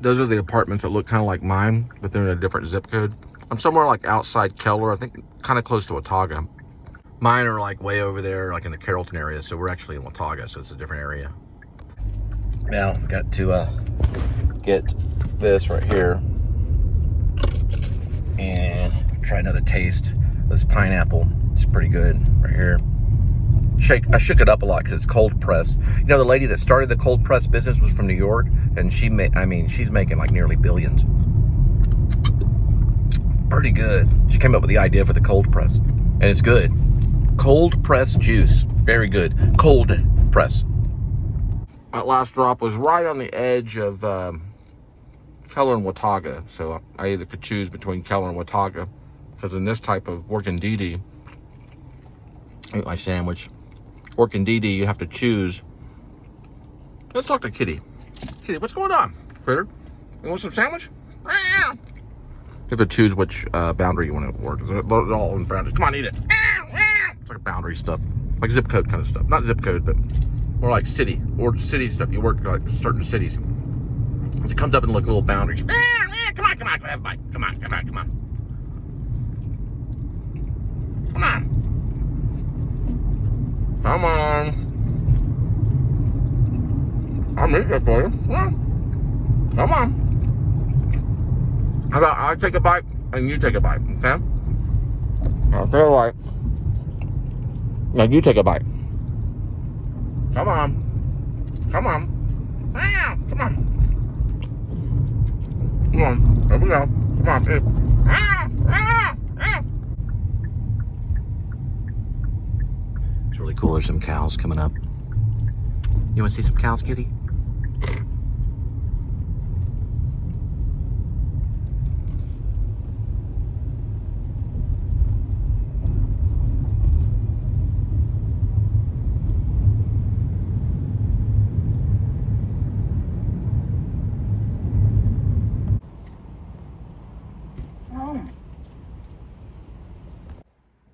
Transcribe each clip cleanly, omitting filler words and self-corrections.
Those are the apartments that look kind of like mine, but they're in a different zip code. I'm somewhere like outside Keller, I think kind of close to Watauga. Mine are like way over there, like in the Carrollton area, so we're actually in Watauga, so it's a different area. Now, got to get this right here and try another taste. This pineapple, it's pretty good right here. I shook it up a lot because it's cold press. You know, the lady that started the cold press business was from New York, and she's making like nearly billions. Pretty good. She came up with the idea for the cold press, and it's good. Cold press juice, very good. Cold press. That last drop was right on the edge of Keller and Watauga, so I either could choose between Keller and Watauga, because in this type of working DD, eat my sandwich. Working DD, you have to choose. Let's talk to Kitty. Kitty, what's going on, critter? You want some sandwich? You have to choose which boundary you want to work. They're all in boundaries. Come on, eat it. It's like boundary stuff, like zip code kind of stuff. Not zip code, but more like city or city stuff. You work like certain cities. It comes up in like little boundaries. Come on, come on, have a bite. Come on, come on, come on. Come on. Come on. I'll make that for you. Come on. How about I take a bite and you take a bite, okay? I'll take a bite. Now you take a bite. Come on. Come on. Come on. Come on. Here we go. Come on. It's really cool. There's some cows coming up. You want to see some cows, Kitty?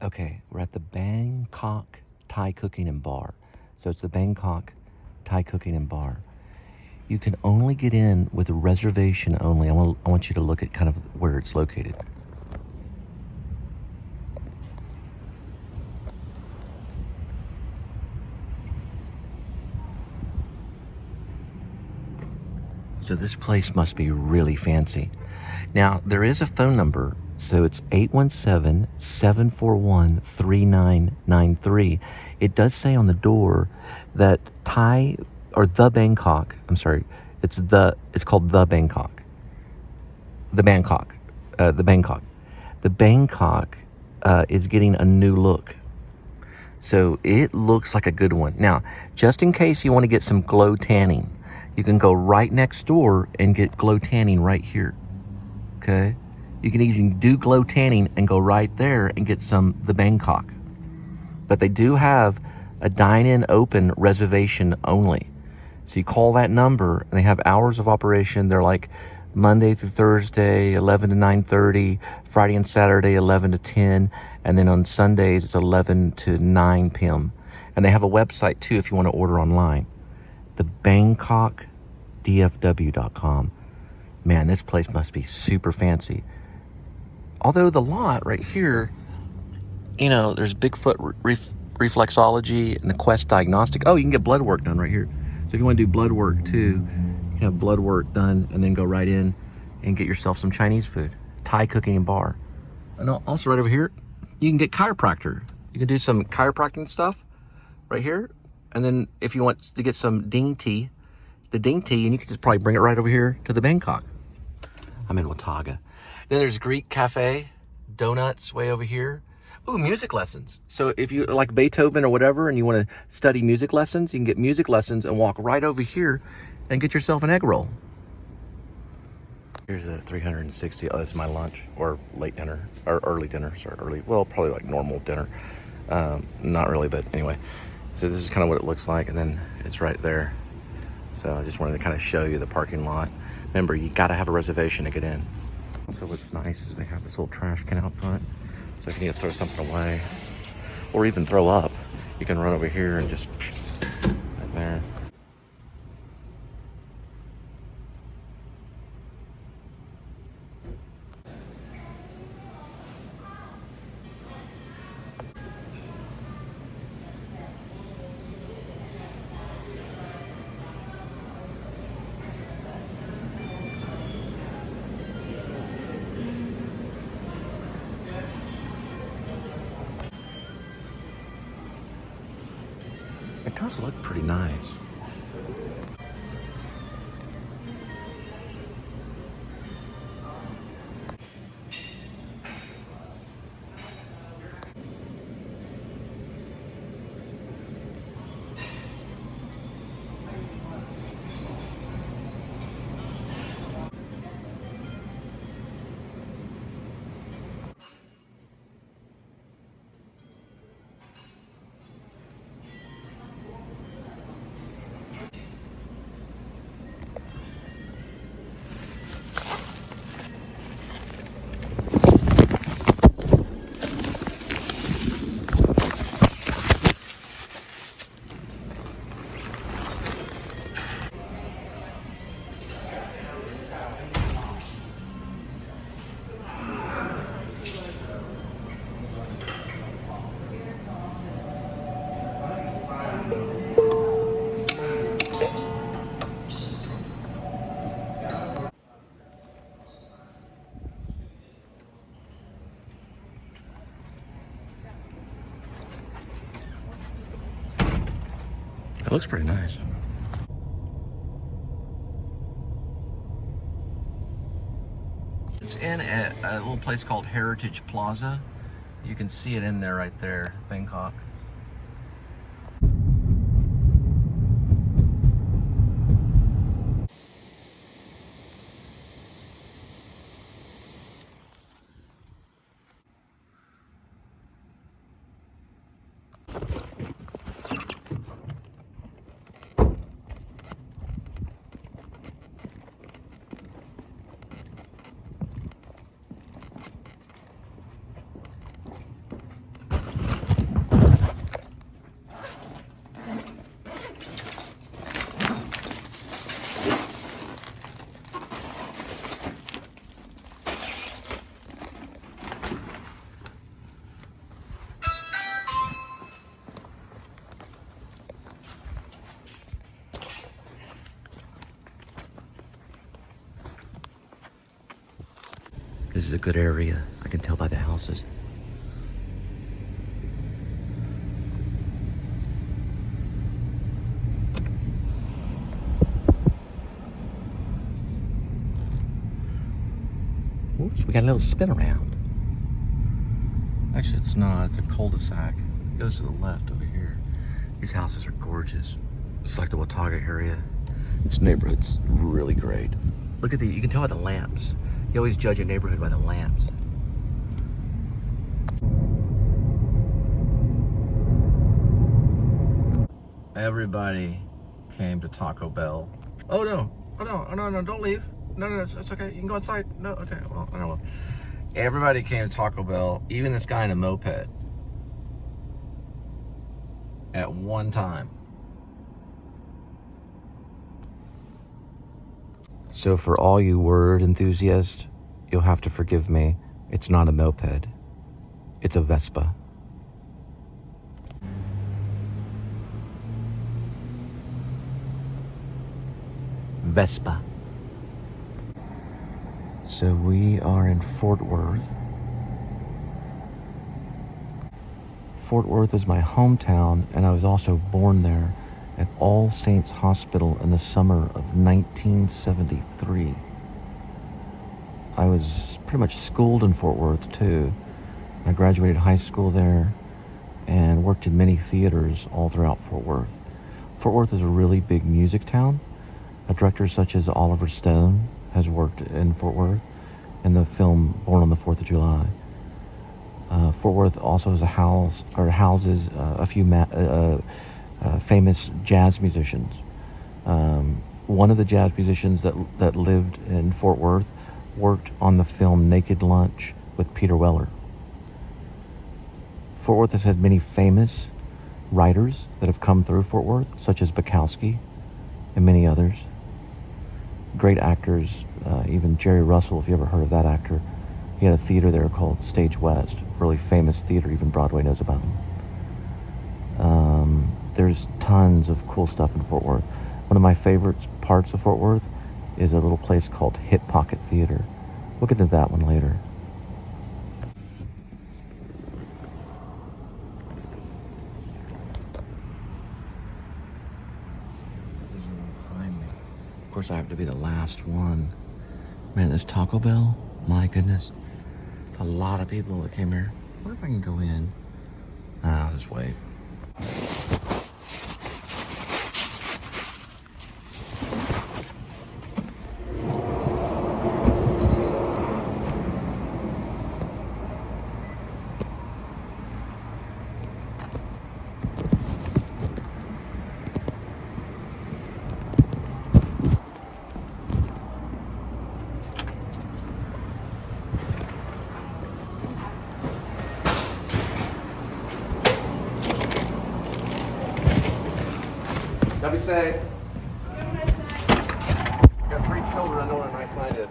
Okay, we're at the Bangkok Thai Cooking and Bar. So it's the Bangkok Thai Cooking and Bar. You can only get in with a reservation only. I want you to look at kind of where it's located. So this place must be really fancy. Now, there is a phone number. So it's 817-741-3993. It does say on the door that Thai, or the Bangkok, I'm sorry, it's called the Bangkok. The Bangkok. The Bangkok is getting a new look. So it looks like a good one. Now, just in case you want to get some glow tanning, you can go right next door and get glow tanning right here. Okay? You can even do glow tanning and go right there and get the Bangkok. But they do have a dine-in open reservation only. So you call that number and they have hours of operation. They're like Monday through Thursday, 11 to 9:30, Friday and Saturday, 11 to 10, and then on Sundays, it's 11 to 9 p.m. And they have a website too if you want to order online. The BangkokDFW.com. Man, this place must be super fancy. Although the lot right here, you know, there's Bigfoot reflexology and the Quest diagnostic. Oh, you can get blood work done right here. So if you want to do blood work too, you can have blood work done and then go right in and get yourself some Chinese food. Thai Cooking and Bar. And also right over here, you can get chiropractor. You can do some chiropractic stuff right here. And then if you want to get some ding tea, the ding tea, and you can just probably bring it right over here to the Bangkok. I'm in Watauga. Then there's Greek Cafe, donuts way over here. Ooh, music lessons. So if you like Beethoven or whatever and you want to study music lessons, you can get music lessons and walk right over here and get yourself an egg roll. Here's a 360. Oh, this is my lunch or late dinner or early dinner. Sorry, early. Well, probably like normal dinner. Not really, but anyway. So this is kind of what it looks like, and then it's right there. So I just wanted to kind of show you the parking lot. Remember, you got to have a reservation to get in. Also, what's nice is they have this little trash can out front. So if you need to throw something away or even throw up, you can run over here and just right there. It does look pretty nice. It looks pretty nice. It's in a little place called Heritage Plaza. You can see it in there right there, Bangkok. This is a good area. I can tell by the houses. Oops, we got a little spin around. Actually, it's not. It's a cul-de-sac. It goes to the left over here. These houses are gorgeous. It's like the Watauga area. This neighborhood's really great. Look at you can tell by the lamps. You always judge a neighborhood by the lamps. Everybody came to Taco Bell. Oh no, don't leave. No, it's okay. You can go outside. No, okay, well, I don't know. Everybody came to Taco Bell, even this guy in a moped, at one time. So for all you word enthusiasts, you'll have to forgive me. It's not a moped. It's a Vespa. Vespa. So we are in Fort Worth. Fort Worth is my hometown, and I was also born there at All Saints Hospital in the summer of 1973. I was pretty much schooled in Fort Worth too. I graduated high school there and worked in many theaters all throughout Fort Worth. Fort Worth is a really big music town. A director such as Oliver Stone has worked in Fort Worth in the film Born on the 4th of July. Fort Worth also has houses a few famous jazz musicians. One of the jazz musicians that lived in Fort Worth worked on the film Naked Lunch with Peter Weller. Fort Worth has had many famous writers that have come through Fort Worth, such as Bukowski and many others. Great actors, even Jerry Russell, if you ever heard of that actor. He had a theater there called Stage West, really famous theater, even Broadway knows about him. There's tons of cool stuff in Fort Worth. One of my favorite parts of Fort Worth is a little place called Hip Pocket Theater. We'll get into that one later. course, I have to be the last one. Man, this Taco Bell, my goodness. It's a lot of people that came here. What if I can go in? I'll just wait. Let me say, I've got 3 children, I know what a nice night is.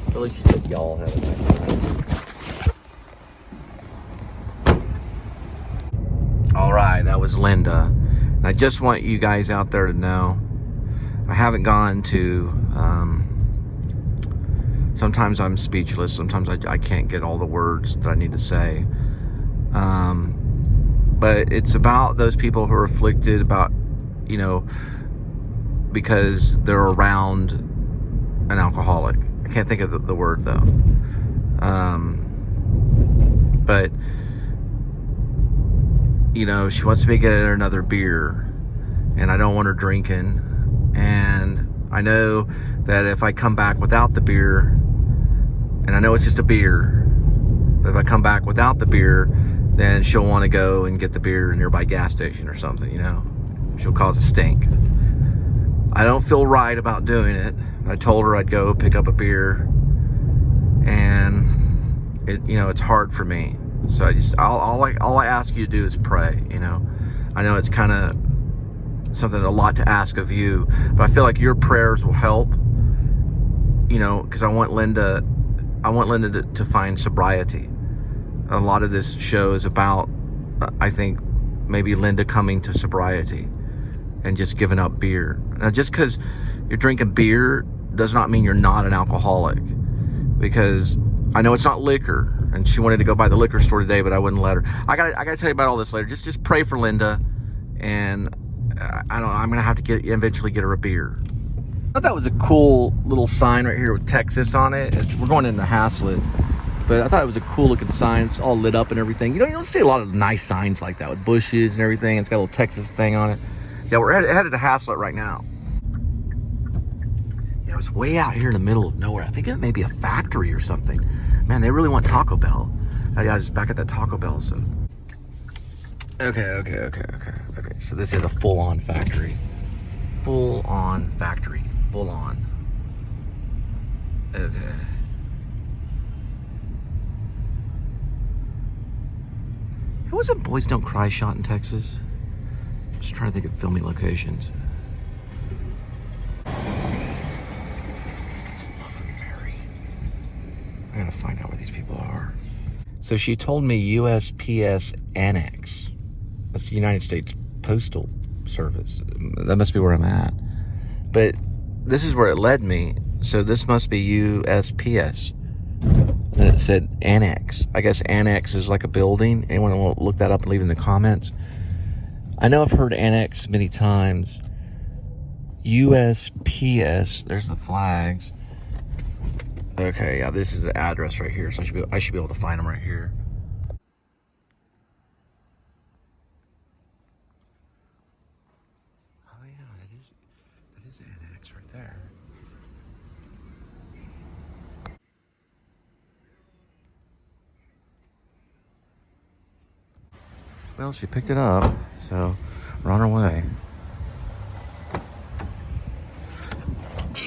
At least she said y'all have a nice night. All right, that was Linda. And I just want you guys out there to know, I haven't gone to, sometimes I'm speechless. Sometimes I can't get all the words that I need to say. But it's about those people who are afflicted about, you know, because they're around an alcoholic. I can't think of the word though. But, you know, she wants me to get her another beer and I don't want her drinking. And I know that if I come back without the beer, and I know it's just a beer, but if I come back without the beer, then she'll want to go and get the beer in a nearby gas station or something, you know. She'll cause a stink. I don't feel right about doing it. I told her I'd go pick up a beer, and it, you know, it's hard for me. So all I ask you to do is pray, you know. I know it's kind of something, a lot to ask of you, but I feel like your prayers will help, you know, because I want Linda to find sobriety. A lot of this show is about, I think, maybe Linda coming to sobriety and just giving up beer. Now, just because you're drinking beer does not mean you're not an alcoholic, because I know it's not liquor, and she wanted to go by the liquor store today, but I wouldn't let her. I gotta tell you about all this later. Just pray for Linda, and I'm gonna have to eventually get her a beer. I thought that was a cool little sign right here with Texas on it. We're going into Haslett, but I thought it was a cool looking sign. It's all lit up and everything. You don't see a lot of nice signs like that with bushes and everything. It's got a little Texas thing on it. So yeah, we're headed to Haslett right now. Yeah, it was way out here in the middle of nowhere. I think it may be a factory or something. Man, they really want Taco Bell. I was back at that Taco Bell, so. Okay. So this is a full-on factory. Full-on factory. Full-on. Okay. Who was it Boys Don't Cry shot in Texas? Just trying to think of filming locations. Love and Mary. I gotta find out where these people are. So she told me USPS Annex. That's the United States Postal Service. That must be where I'm at. But this is where it led me. So this must be USPS. And it said Annex. I guess Annex is like a building. Anyone want to look that up and leave in the comments? I know I've heard Annex many times. USPS. There's the flags. Okay, yeah, this is the address right here. So I should be able to find them right here. Oh yeah, that is Annex right there. Well, she picked it up, so we're on our way.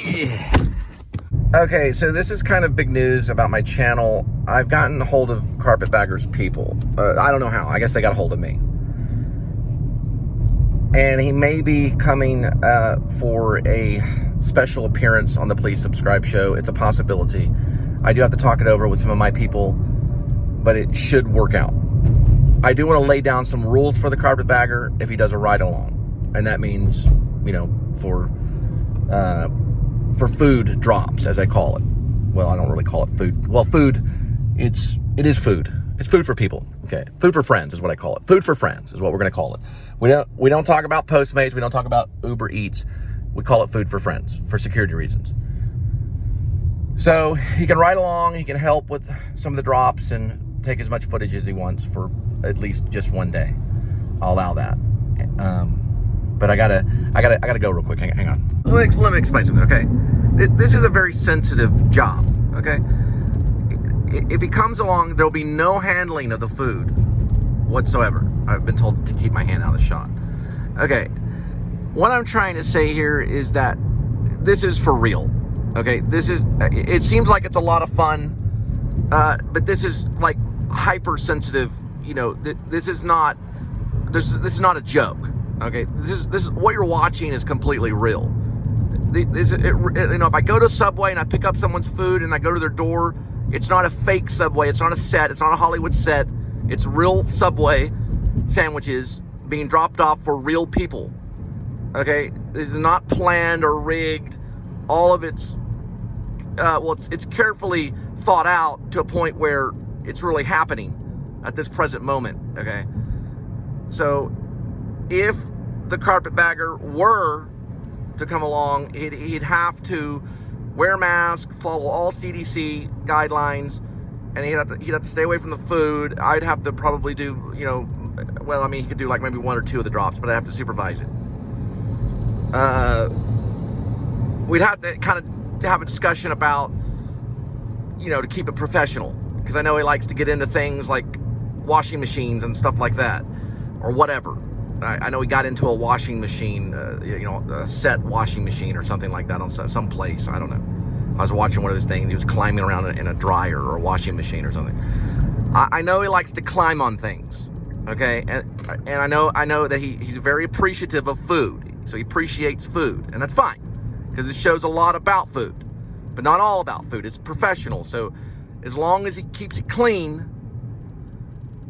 Yeah. Okay, so this is kind of big news about my channel. I've gotten a hold of Carpetbaggers people. I don't know how. I guess they got a hold of me. And he may be coming for a special appearance on the Please Subscribe show. It's a possibility. I do have to talk it over with some of my people, but it should work out. I do want to lay down some rules for the Carpetbagger if he does a ride-along. And that means, you know, for for food drops, as I call it. Well, I don't really call it food. Well, food, it is food. It's food for people. Okay, Food for Friends is what I call it. Food for Friends is what we're going to call it. We don't talk about Postmates. We don't talk about Uber Eats. We call it Food for Friends for security reasons. So he can ride along. He can help with some of the drops and take as much footage as he wants for at least just one day. I'll allow that. But I gotta go real quick. Hang on. Let me explain something. Okay, this is a very sensitive job. Okay. If he comes along, there'll be no handling of the food whatsoever. I've been told to keep my hand out of the shot. Okay, what I'm trying to say here is that this is for real. Okay, it seems like it's a lot of fun, but this is like hypersensitive. You know, this is not a joke. Okay, this is what you're watching is completely real. You know, if I go to Subway and I pick up someone's food and I go to their door, it's not a fake Subway. It's not a set. It's not a Hollywood set. It's real Subway sandwiches being dropped off for real people. Okay? This is not planned or rigged. All of it's, it's carefully thought out to a point where it's really happening at this present moment. Okay? So, if the carpetbagger were to come along, he'd have to wear a mask, follow all CDC guidelines, and he'd have to stay away from the food. I'd have to probably do, you know, well, I mean, he could do like maybe 1 or 2 of the drops, but I'd have to supervise it. We'd have to kind of have a discussion about, you know, to keep it professional, because I know he likes to get into things like washing machines and stuff like that, or whatever. I know he got into a washing machine, you know, a set washing machine or something like that on some place. I don't know. I was watching one of his things. He was climbing around in a dryer or a washing machine or something. I know he likes to climb on things, okay? And I know that he's very appreciative of food. So he appreciates food, and that's fine, because it shows a lot about food, but not all about food. It's professional. So as long as he keeps it clean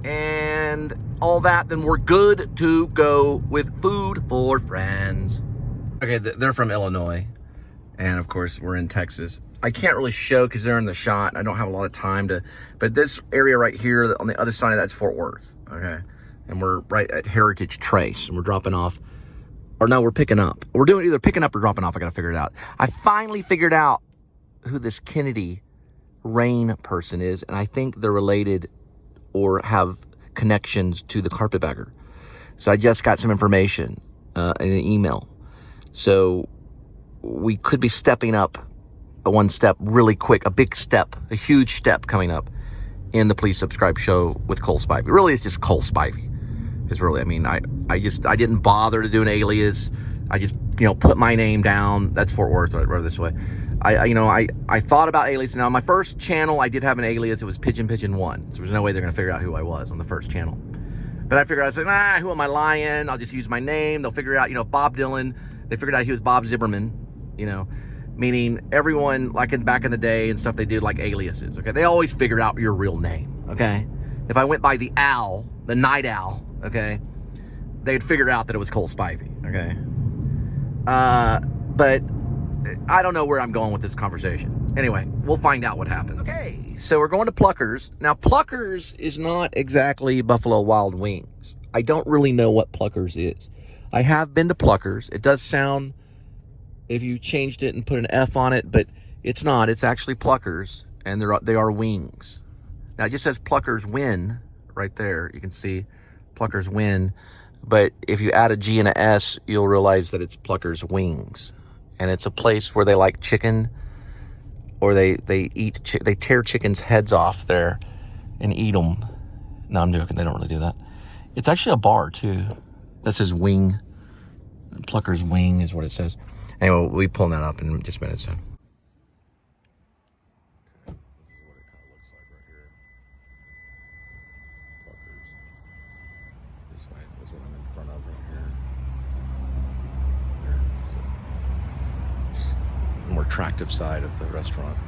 and all that, then we're good to go with Food for Friends. Okay, they're from Illinois, and of course we're in Texas. I can't really show because they're in the shot. I don't have a lot of time to, but this area right here on the other side of that's Fort Worth. Okay, and we're right at Heritage Trace, and we're dropping off, or no, we're picking up. We're doing either picking up or dropping off. I gotta figure it out. I finally figured out who this Kennedy Rain person is, and I think they're related or have connections to the carpetbagger. So I just got some information in an email. So we could be stepping up one step really quick, a big step, a huge step coming up in the Please Subscribe show with Cole Spivey. Really, it's just Cole Spivey. It's really, I mean, I didn't bother to do an alias. I just, you know, put my name down. That's Fort Worth, right this way. I thought about alias. Now, on my first channel, I did have an alias. It was Pigeon 1. So there's no way they're going to figure out who I was on the first channel. But I figured, I said, who am I lying? I'll just use my name. They'll figure out, you know, Bob Dylan. They figured out he was Bob Zimmerman, you know, meaning everyone, like back in the day and stuff, they did like aliases, okay? They always figured out your real name, okay? If I went by the Owl, the Night Owl, okay, they'd figure out that it was Cole Spivey, okay? But I don't know where I'm going with this conversation. Anyway, we'll find out what happened. Okay, so we're going to Pluckers. Now, Pluckers is not exactly Buffalo Wild Wings. I don't really know what Pluckers is. I have been to Pluckers. It does sound, if you changed it and put an F on it, but it's not. It's actually Pluckers, and they are wings. Now, it just says Pluckers Win right there. You can see Pluckers Win. But if you add a G and a S, you'll realize that it's Pluckers Wings. And it's a place where they like chicken, or they tear chickens' heads off there and eat them. No, I'm joking. They don't really do that. It's actually a bar, too. This is Wing. Pluckers Wing is what it says. Anyway, we'll be pulling that up in just a minute. So. More attractive side of the restaurant.